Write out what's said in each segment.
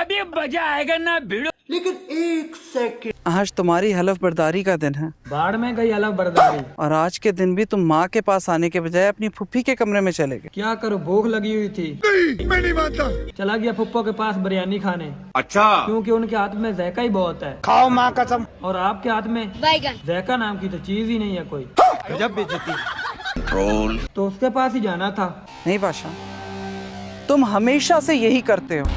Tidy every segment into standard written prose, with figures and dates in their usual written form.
अभी मजा आएगा ना भिड़ो। लेकिन एक सेकंड, आज तुम्हारी हलफ बर्दारी का दिन है बाढ़ में गई अलग बर्दारी। और आज के दिन भी तुम माँ के पास आने के बजाय अपनी फुफ्फी के कमरे में चले गए। क्या करूं, भूख लगी हुई थी। मैं नहीं मानता। चला गया फुप्पो के पास बिरयानी खाने, अच्छा, क्योंकि उनके हाथ में जायका ही बहुत है। खाओ माँ कसम। और आपके हाथ में बैगन। जायका नाम की तो चीज ही नहीं है कोई। गजब बेइज्जती। तो उसके पास ही जाना था। नहीं बादशाह, तुम हमेशा से यही करते हो।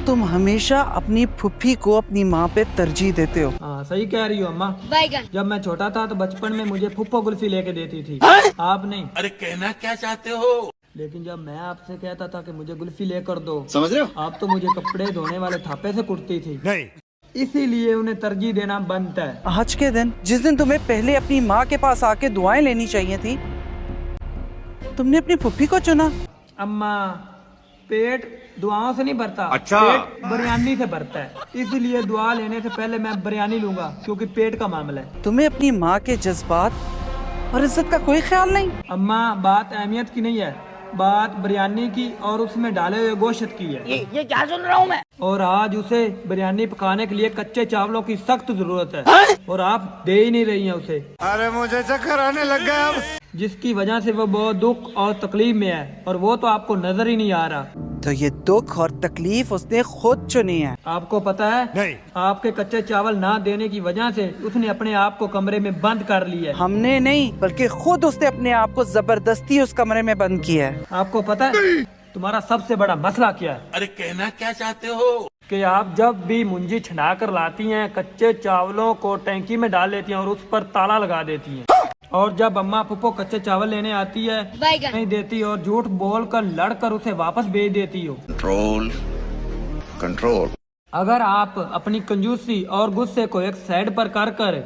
तुम हमेशा अपनी फुफ्फी को अपनी माँ पे तरजीह देते हो। हाँ सही कह रही हो अम्मा। बैगन। जब मैं छोटा था तो बचपन में मुझे फुप्पो कुल्फी लेके देती थी, आप नहीं। अरे कहना क्या चाहते हो? लेकिन जब मैं आपसे कहता था कि मुझे कुल्फी लेकर दो, समझ रहे हो? आप तो मुझे कपड़े धोने वाले थापे से कुटती थी। नहीं। इसीलिए उन्हें तरजीह देना बनता है। आज के दिन, जिस दिन तुम्हें पहले अपनी माँ के पास आके दुआएं लेनी चाहिए थी, तुमने अपनी फुफ्फी को चुना। अम्मा, पेट दुआओं से नहीं भरता, अच्छा। पेट बिरयानी से भरता है। इसलिए दुआ लेने से पहले मैं बिरयानी लूंगा, क्योंकि पेट का मामला है। तुम्हें अपनी माँ के जज्बात और इज्जत का कोई ख्याल नहीं। अम्मा, बात अहमियत की नहीं है, बात बिरयानी की और उसमें डाले हुए गोश्त की है। ये क्या सुन रहा हूँ मैं? और आज उसे बिरयानी पकाने के लिए कच्चे चावलों की सख्त जरूरत है, और आप दे ही नहीं रही हैं उसे। अरे मुझे चक्कर आने लग गया अब। जिसकी वजह से वो बहुत दुख और तकलीफ में है, और वो तो आपको नजर ही नहीं आ रहा। तो ये दुख और तकलीफ उसने खुद चुनी है। आपको पता है? नहीं। आपके कच्चे चावल ना देने की वजह से उसने अपने आप को कमरे में बंद कर लिया है। हमने नहीं, बल्कि खुद उसने अपने आप को जबरदस्ती उस कमरे में बंद किया है। आपको पता है तुम्हारा सबसे बड़ा मसला क्या है? अरे कहना क्या चाहते हो? कि आप जब भी मुंजी छना कर लाती हैं, कच्चे चावलों को टैंकी में डाल लेती हैं और उस पर ताला लगा देती हैं। और जब अम्मा पुप्पो कच्चे चावल लेने आती है, बैगन। नहीं देती और झूठ बोलकर लड़कर उसे वापस भेज देती हो। कंट्रोल। अगर आप अपनी कंजूसी और गुस्से को एक साइड पर कर कर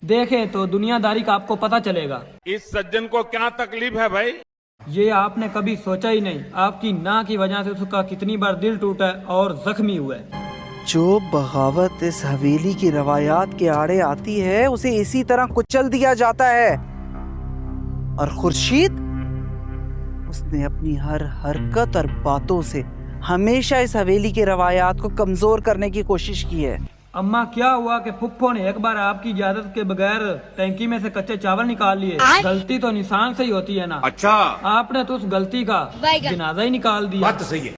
देखें तो दुनियादारी का आपको पता चलेगा। इस सज्जन को क्या तकलीफ है भाई? ये आपने कभी सोचा ही नहीं, आपकी ना की वजह से उसका कितनी बार दिल टूटा है और जख्मी हुआ है। जो बगावत इस हवेली की रवायात के आड़े आती है, उसे इसी तरह कुचल दिया जाता है। और खुर्शीद, उसने अपनी हर हरकत और बातों से हमेशा इस हवेली की रवायात को कमजोर करने की कोशिश की है। अम्मा, क्या हुआ कि फुप्पो ने एक बार आपकी इजाजत के बगैर टैंकी में से कच्चे चावल निकाल लिए। गलती तो निशान से ही होती है ना। अच्छा, आपने तो उस गलती का बैगन। जनाजा ही निकाल दिया। बात तो सही है।